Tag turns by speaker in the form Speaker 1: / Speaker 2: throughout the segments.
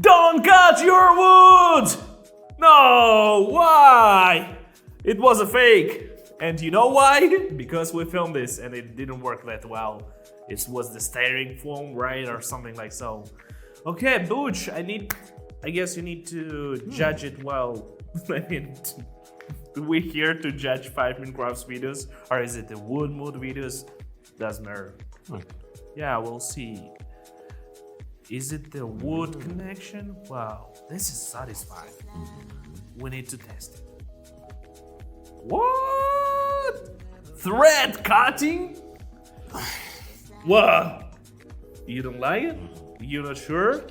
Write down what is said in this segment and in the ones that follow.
Speaker 1: Don't cut your wood! No, why? It was a fake. And you know why? Because we filmed this and it didn't work that well. It was the steering foam, right? Or something like so. Okay, Butch, I guess you need to judge it well. I mean, we here to judge 5 Minecraft videos, or is it the wood mood videos? Doesn't matter. Yeah, we'll see. Is it the wood connection? Wow, this is satisfying. We need to test it. What? Thread cutting? What? You don't like it? You're not sure?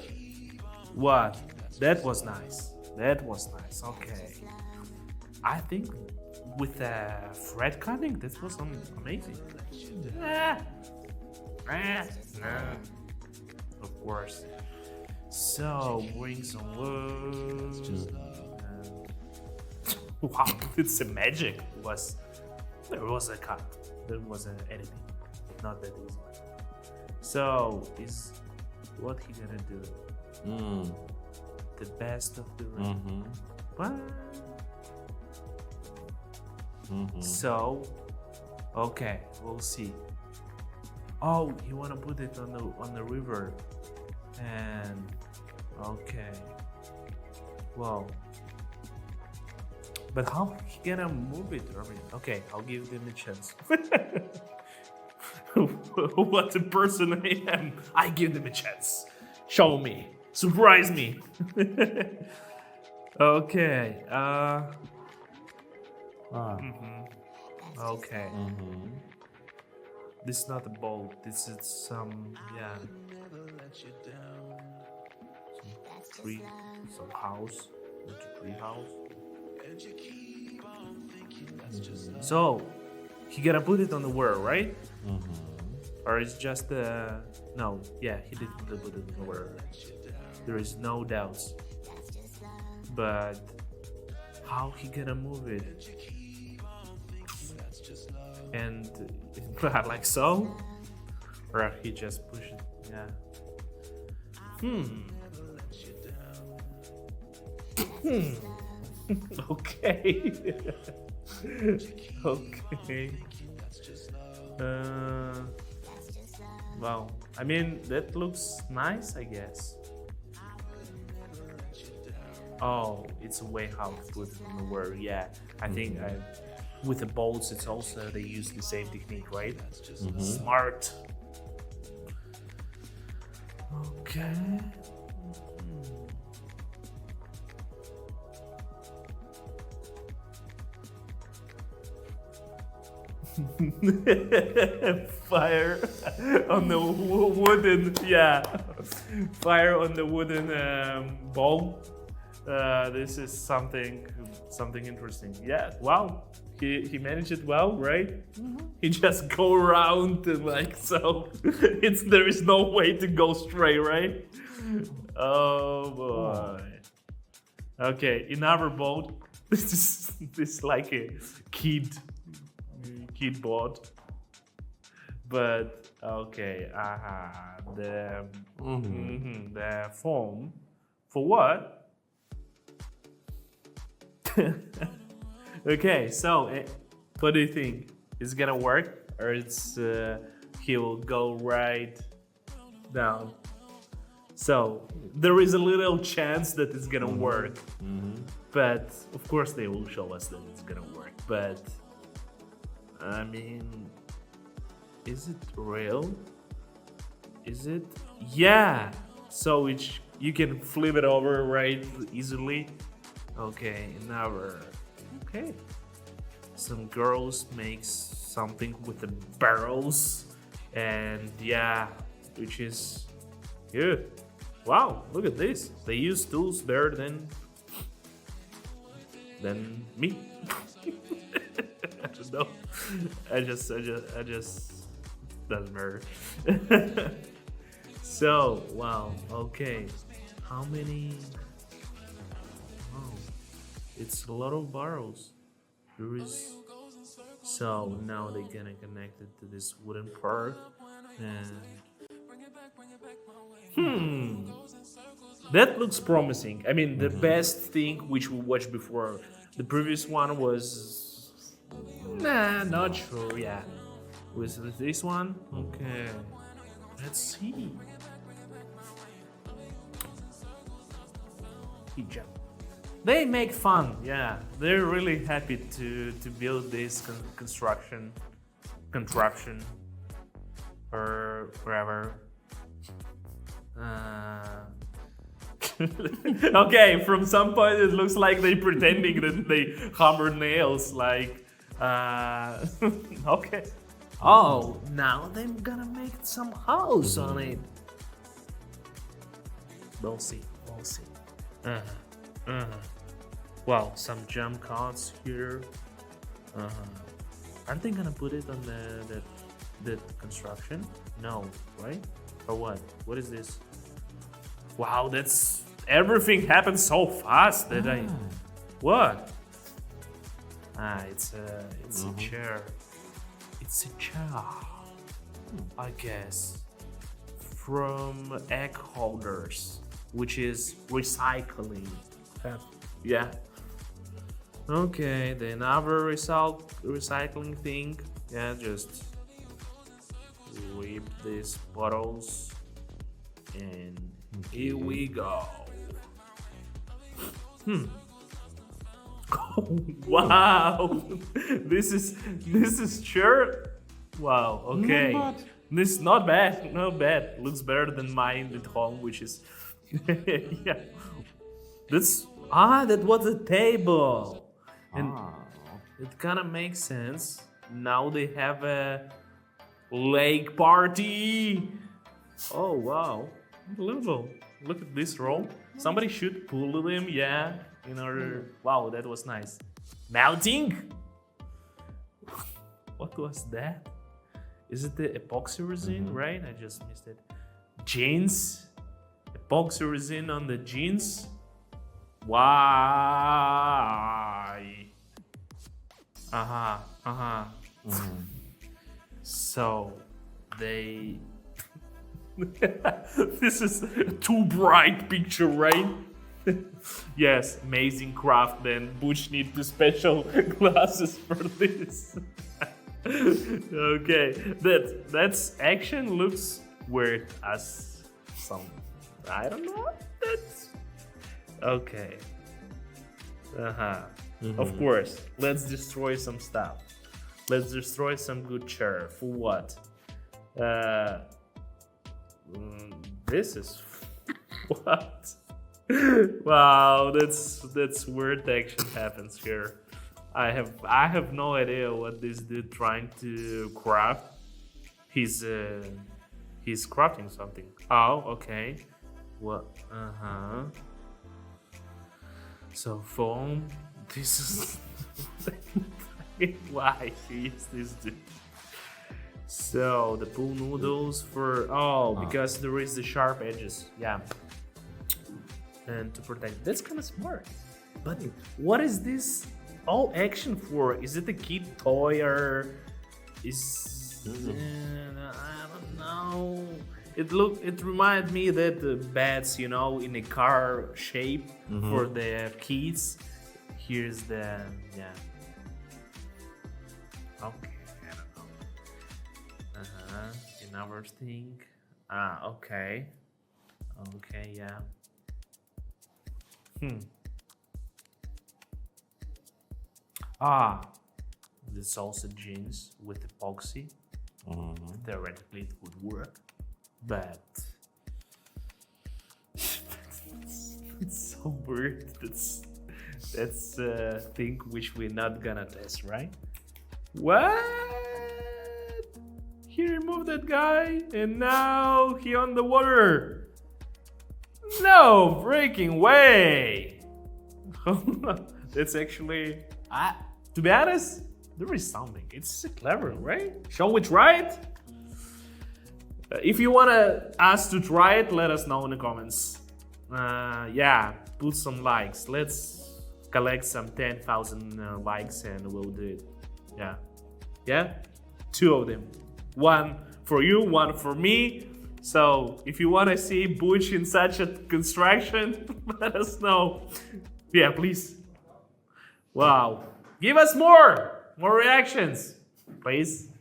Speaker 1: What? That was nice. That was nice. Okay. I think with the thread cutting, this was amazing. Of course. So, bring some wood. Wow, it's a magic. There was a cut. There was an editing. Not that easy. So, is what he gonna do? The best of the rest. What? So, okay, we'll see. Oh, you wanna put it on the river, and okay. Well, but how he gonna move it? I mean, okay, I'll give him a chance. What a person I am! I give them a chance. Show me, surprise me. Okay. Okay. This is not a boat. This is some tree, some house, tree house. So he gonna put it on the world, right? Or it's just no? Yeah, he did put it on the world. There is no doubts. But how he gonna move it? And like so? Or he just push it? Yeah. Okay. Okay. Well, I mean, that looks nice, I guess. Oh, it's a way how to put it in the word. Yeah, I think with the bolts, it's also they use the same technique, right? Smart. Okay. Fire on the wooden, fire on the wooden ball. This is something interesting. Yeah, wow, he managed it well, right? He just go around and like so. There is no way to go straight, right? Oh boy. Okay, in our boat, this is like a kid board. But okay, the foam for what? Okay, so what do you think? Is it gonna work, or it's he will go right down? So there is a little chance that it's gonna work, but of course they will show us that it's gonna work. But I mean, is it real? Is it? Yeah. So you can flip it over right easily. Okay, now okay. Some girls makes something with the barrels, and yeah, which is good. Wow, look at this. They use tools better than me. I don't know. I just doesn't matter. So wow, okay. How many? Oh, it's a lot of barrels. There is. So now they're gonna connect it to this wooden part, and That looks promising. I mean, the best thing which we watched before. The previous one was... Nah, not sure, yeah. Was it this one? Okay. Let's see. Hijab. They make fun, yeah. They're really happy to build this contraption or wherever. Okay, from some point it looks like they pretending that they hammer nails, like okay. Oh, now they're gonna make some house on it. We'll see. Wow, some jump cards here. Aren't they gonna put it on the construction? No, right? Or what? What is this? Wow, that's everything happens so fast that I. What? It's a chair. It's a chair. I guess from egg holders, which is recycling. Yeah. Okay, then another recycling thing. Yeah, just whip these bottles, and here we go. Wow, this is sure. Wow. Okay, this is not bad. Not bad. Looks better than mine at home, which is yeah. That was a table, and it kind of makes sense. Now they have a lake party. Oh wow, unbelievable! Look at this roll. Somebody should pull them, yeah. In order. Wow, that was nice. Melting. What was that? Is it the epoxy resin? Right? I just missed it. Jeans. Epoxy resin on the jeans. Why? So they. This is too bright picture, right? Yes, amazing craft. Then Butch need the special glasses for this. Okay, that's action looks weird as some. I don't know. That's okay. Of course, let's destroy some stuff. Let's destroy some good chair. For what? This is what? Wow, that's weird action happens here. I have no idea what this dude trying to craft. He's crafting something. Oh, okay. What? So foam. This is why he is this dude. So the pool noodles for because there is the sharp edges. Yeah. And to protect. That's kind of smart. But what is this all action for? Is it a kid toy or is I don't know. It reminds me that the bats, in a car shape for the kids. Here's the Okay, I don't know. Another thing. Okay. Okay, yeah. This also jeans with epoxy. Theoretically, it would work, but it's so weird. That's a thing which we're not gonna test, right? What? He removed that guy, and now he on the water. No freaking way! That's actually, to be honest, there is something. It's clever, right? Shall we try it? If you want us to try it, let us know in the comments. Yeah, put some likes. Let's collect some 10,000 likes and we'll do it. Yeah? 2 of them. 1 for you, 1 for me. So if you want to see Butch in such a construction, let us know. Yeah, please. Wow. Give us more reactions, please.